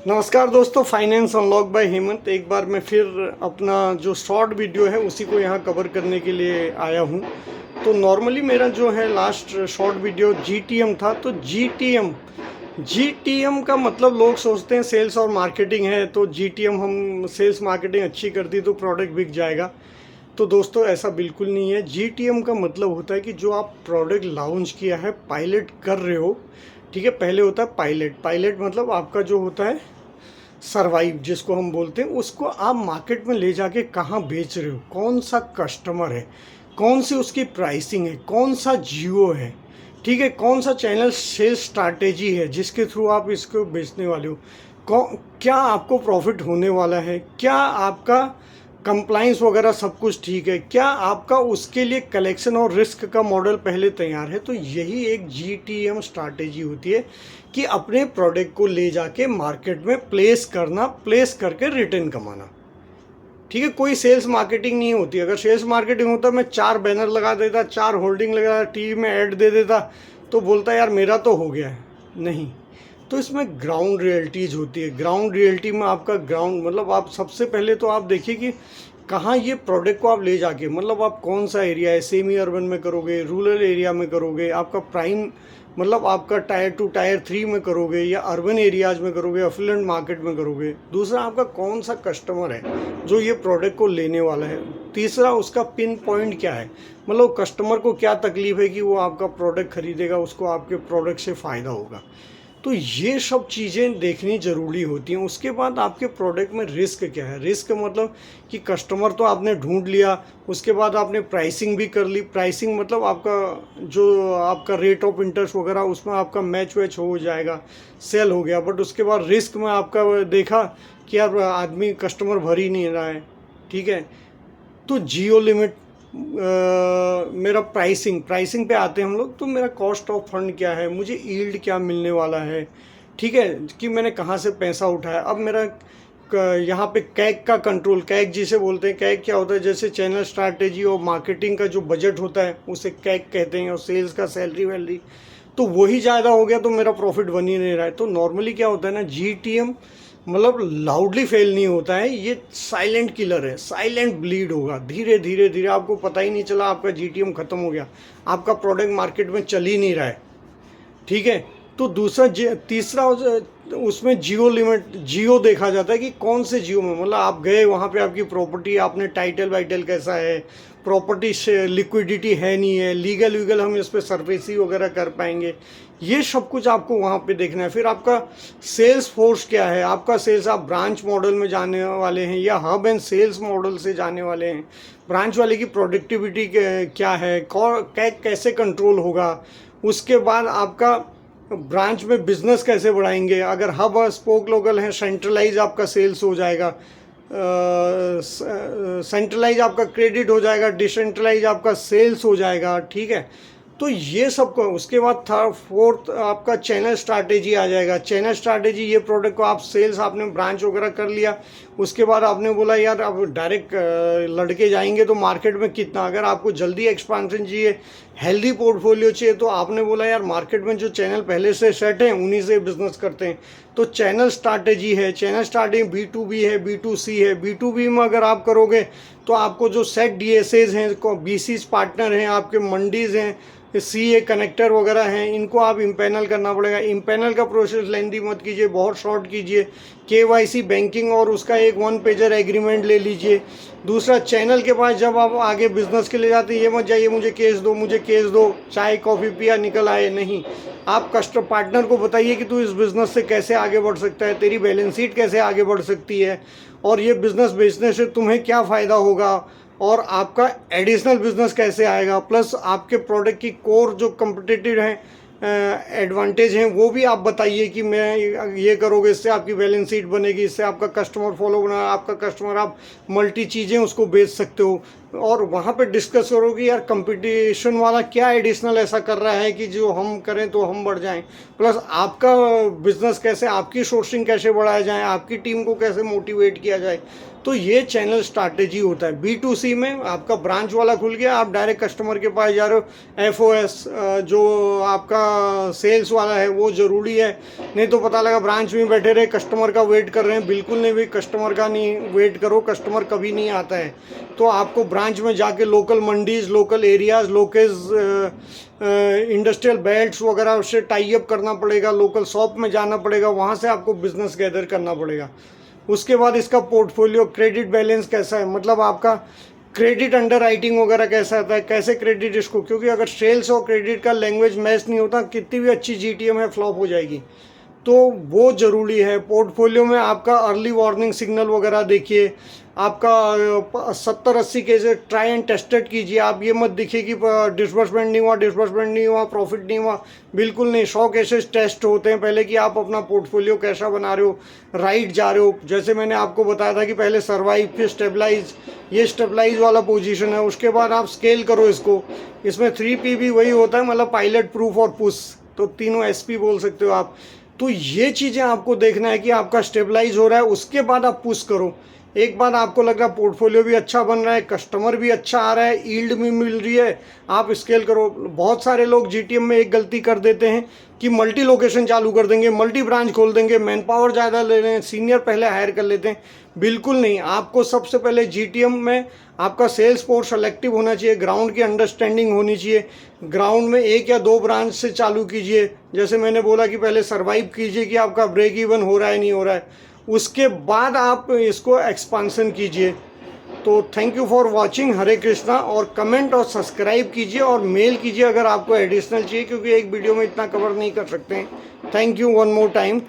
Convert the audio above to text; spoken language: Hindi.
नमस्कार दोस्तों, फाइनेंस अनलॉक बाय हेमंत। एक बार मैं फिर अपना जो शॉर्ट वीडियो है उसी को यहाँ कवर करने के लिए आया हूँ। तो नॉर्मली मेरा जो है लास्ट शॉर्ट वीडियो जीटीएम था। तो जीटीएम का मतलब लोग सोचते हैं सेल्स और मार्केटिंग है, तो जीटीएम हम सेल्स मार्केटिंग अच्छी कर दी तो प्रोडक्ट बिक जाएगा। तो दोस्तों ऐसा बिल्कुल नहीं है। जीटीएम का मतलब होता है कि जो आप प्रोडक्ट लॉन्च किया है, पायलट कर रहे हो, ठीक है। पहले होता है पायलट मतलब आपका जो होता है सरवाइव, जिसको हम बोलते हैं, उसको आप मार्केट में ले जाके कहाँ बेच रहे हो, कौन सा कस्टमर है, कौन सी उसकी प्राइसिंग है, कौन सा जियो है, ठीक है, कौन सा चैनल सेल्स स्ट्रैटेजी है जिसके थ्रू आप इसको बेचने वाले हो, क्या आपको प्रॉफिट होने वाला है, क्या आपका कंप्लाइंस वगैरह सब कुछ ठीक है, क्या आपका उसके लिए कलेक्शन और रिस्क का मॉडल पहले तैयार है। तो यही एक जीटीएम स्ट्रैटेजी होती है कि अपने प्रोडक्ट को ले जाके मार्केट में प्लेस करना, प्लेस करके रिटर्न कमाना, ठीक है। कोई सेल्स मार्केटिंग नहीं होती। अगर सेल्स मार्केटिंग होता मैं 4 बैनर लगा देता, 4 होल्डिंग लगा, टीवी में ऐड दे देता तो बोलता यार मेरा तो हो गया है। नहीं, तो इसमें ग्राउंड रियलिटीज़ होती है। ग्राउंड रियलिटी में आपका ग्राउंड मतलब आप सबसे पहले तो आप देखिए कि कहाँ ये प्रोडक्ट को आप ले जाके, मतलब आप कौन सा एरिया है, सेमी अर्बन में करोगे, रूरल एरिया में करोगे, आपका प्राइम मतलब आपका टायर 2 टायर 3 में करोगे, या अर्बन एरियाज़ में करोगे, अफिलेंट मार्केट में करोगे। दूसरा, आपका कौन सा कस्टमर है जो ये प्रोडक्ट को लेने वाला है। तीसरा, उसका पिन पॉइंट क्या है, मतलब कस्टमर को क्या तकलीफ है कि वो आपका प्रोडक्ट खरीदेगा, उसको आपके प्रोडक्ट से फ़ायदा होगा। तो ये सब चीज़ें देखनी ज़रूरी होती हैं। उसके बाद आपके प्रोडक्ट में रिस्क क्या है। रिस्क मतलब कि कस्टमर तो आपने ढूंढ लिया, उसके बाद आपने प्राइसिंग भी कर ली। प्राइसिंग मतलब आपका जो आपका रेट ऑफ इंटरेस्ट वगैरह उसमें आपका मैच वैच हो जाएगा, सेल हो गया। बट उसके बाद रिस्क में आपका देखा कि यार आदमी कस्टमर भर ही नहीं रहा है, ठीक है। तो जियो लिमिट, मेरा प्राइसिंग पे आते हैं हम लोग। तो मेरा कॉस्ट ऑफ फंड क्या है, मुझे यील्ड क्या मिलने वाला है, ठीक है, कि मैंने कहाँ से पैसा उठाया। अब मेरा यहाँ पे कैग का कंट्रोल, कैग जिसे बोलते हैं, कैग क्या होता है, जैसे चैनल स्ट्रैटेजी और मार्केटिंग का जो बजट होता है उसे कैग कहते हैं, और सेल्स का सैलरी वैलरी, तो वही ज़्यादा हो गया तो मेरा प्रॉफिट बन ही नहीं रहा है। तो नॉर्मली क्या होता है ना, जीटीएम मतलब लाउडली फेल नहीं होता है, ये साइलेंट किलर है, साइलेंट ब्लीड होगा। धीरे धीरे धीरे आपको पता ही नहीं चला आपका जीटीएम खत्म हो गया, आपका प्रोडक्ट मार्केट में चल ही नहीं रहा है, ठीक है। तो तीसरा उसमें जियो लिमिट, जियो देखा जाता है कि कौन से जियो में, मतलब आप गए वहाँ पे, आपकी प्रॉपर्टी, आपने टाइटल वाइटल कैसा है, प्रॉपर्टी से लिक्विडिटी है नहीं है, लीगल वीगल हम इस पर सर्विसी वगैरह कर पाएंगे, ये सब कुछ आपको वहाँ पे देखना है। फिर आपका सेल्स फोर्स क्या है, आपका सेल्स आप ब्रांच मॉडल में जाने वाले हैं या हब एंड सेल्स मॉडल से जाने वाले हैं। ब्रांच वाले की प्रोडक्टिविटी क्या है, कैसे कंट्रोल होगा। उसके बाद आपका ब्रांच में बिजनेस कैसे बढ़ाएंगे। अगर हब और स्पोक लोकल हैं, सेंट्रलाइज आपका सेल्स हो जाएगा, सेंट्रलाइज आपका क्रेडिट हो जाएगा, डिसेंट्रलाइज आपका सेल्स हो जाएगा, ठीक है। तो ये सब को, उसके बाद फोर्थ आपका चैनल स्ट्रैटेजी आ जाएगा। चैनल स्ट्रैटेजी, ये प्रोडक्ट को आप सेल्स आपने ब्रांच वगैरह कर लिया, उसके बाद आपने बोला यार अब डायरेक्ट लड़के जाएंगे तो मार्केट में कितना, अगर आपको जल्दी एक्सपांशन चाहिए, हेल्दी पोर्टफोलियो चाहिए, तो आपने बोला यार मार्केट में जो चैनल पहले से सेट हैं उन्हीं से बिजनेस करते हैं। तो चैनल स्ट्रैटेजी है, चैनल स्ट्रैटेजी B2B है, B2C है। B2B में अगर आप करोगे तो आपको जो सेट DSAs हैं, BCs पार्टनर हैं, आपके मंडीज़ हैं, CA कनेक्टर वगैरह हैं, इनको आप इम्पैनल करना पड़ेगा। इम्पैनल का प्रोसेस लेंदी मत कीजिए, बहुत शॉर्ट कीजिए। KYC बैंकिंग और उसका एक 1 पेजर एग्रीमेंट ले लीजिए। दूसरा, चैनल के पास जब आप आगे बिजनेस के लिए जाते हैं, ये मत जाइए मुझे केस दो, मुझे केस दो, चाय कॉफ़ी पिया निकल आए, नहीं। आप कस्टमर पार्टनर को बताइए कि तू इस बिज़नेस से कैसे आगे बढ़ सकता है, तेरी बैलेंस शीट कैसे आगे बढ़ सकती है, और ये बिज़नेस बेचने से तुम्हें क्या फ़ायदा होगा, और आपका एडिशनल बिजनेस कैसे आएगा। प्लस आपके प्रोडक्ट की कोर जो कम्पिटिटिव हैं, एडवांटेज हैं, वो भी आप बताइए कि मैं ये करोगे इससे आपकी बैलेंस शीट बनेगी, इससे आपका कस्टमर फॉलो बना, आपका कस्टमर, आप मल्टी चीज़ें उसको बेच सकते हो। और वहाँ पे डिस्कस करो कि यार कंपटीशन वाला क्या एडिशनल ऐसा कर रहा है कि जो हम करें तो हम बढ़ जाएं। प्लस आपका बिजनेस कैसे, आपकी सोर्सिंग कैसे बढ़ाया जाए, आपकी टीम को कैसे मोटिवेट किया जाए। तो ये चैनल स्ट्रैटेजी होता है। B2C में आपका ब्रांच वाला खुल गया, आप डायरेक्ट कस्टमर के पास जा रहे हो। FOS जो आपका सेल्स वाला है वो ज़रूरी है, नहीं तो पता लगा ब्रांच में बैठे रहे कस्टमर का वेट कर रहे हैं। बिल्कुल नहीं भाई, कस्टमर का नहीं वेट करो, कस्टमर कभी नहीं आता है। तो आपको ब्रांच में जाके local mandis, local areas, local industrial belts वगैरह उससे टाई अप करना पड़ेगा, लोकल शॉप में जाना पड़ेगा, वहाँ से आपको बिजनेस गैदर करना पड़ेगा। उसके बाद इसका पोर्टफोलियो, क्रेडिट बैलेंस कैसा है, मतलब आपका क्रेडिट अंडर राइटिंग वगैरह कैसा आता है, कैसे क्रेडिट इसको, क्योंकि अगर सेल्स और क्रेडिट का लैंग्वेज मैच नहीं होता, कितनी भी अच्छी GTM है फ्लॉप हो जाएगी। तो वो ज़रूरी है। पोर्टफोलियो में आपका अर्ली वार्निंग सिग्नल वगैरह देखिए, आपका 70-80 केसेस ट्राई एंड टेस्टेड कीजिए। आप ये मत देखिए कि डिसबर्समेंट नहीं हुआ, प्रॉफिट नहीं हुआ, बिल्कुल नहीं। 100 केसेस टेस्ट होते हैं पहले कि आप अपना पोर्टफोलियो कैसा बना रहे हो, राइट जा रहे हो। जैसे मैंने आपको बताया था कि पहले सर्वाइव फिर स्टेबलाइज, ये स्टेबलाइज वाला पोजीशन है। उसके बाद आप स्केल करो इसको। इसमें 3P भी वही होता है, मतलब पायलट, प्रूफ और पुश, तो तीनों SP बोल सकते हो आप। तो ये चीज़ें आपको देखना है कि आपका स्टेबलाइज हो रहा है, उसके बाद आप पुश करो। एक बार आपको लग रहा है पोर्टफोलियो भी अच्छा बन रहा है, कस्टमर भी अच्छा आ रहा है, यील्ड भी मिल रही है, आप स्केल करो। बहुत सारे लोग GTM में एक गलती कर देते हैं कि मल्टी लोकेशन चालू कर देंगे, मल्टी ब्रांच खोल देंगे, मैन पावर ज़्यादा ले रहे हैं, सीनियर पहले हायर कर लेते हैं। बिल्कुल नहीं, आपको सबसे पहले GTM में आपका सेल्स फोर्स सेलेक्टिव होना चाहिए, ग्राउंड की अंडरस्टैंडिंग होनी चाहिए। ग्राउंड में 1 या 2 ब्रांच से चालू कीजिए। जैसे मैंने बोला कि पहले सर्वाइव कीजिए कि आपका ब्रेक इवन हो रहा है नहीं हो रहा है, उसके बाद आप इसको एक्सपांसन कीजिए। तो थैंक यू फॉर वॉचिंग। हरे कृष्णा। और कमेंट और सब्सक्राइब कीजिए और मेल कीजिए अगर आपको एडिशनल चाहिए, क्योंकि एक वीडियो में इतना कवर नहीं कर सकते हैं। Thank you one more time.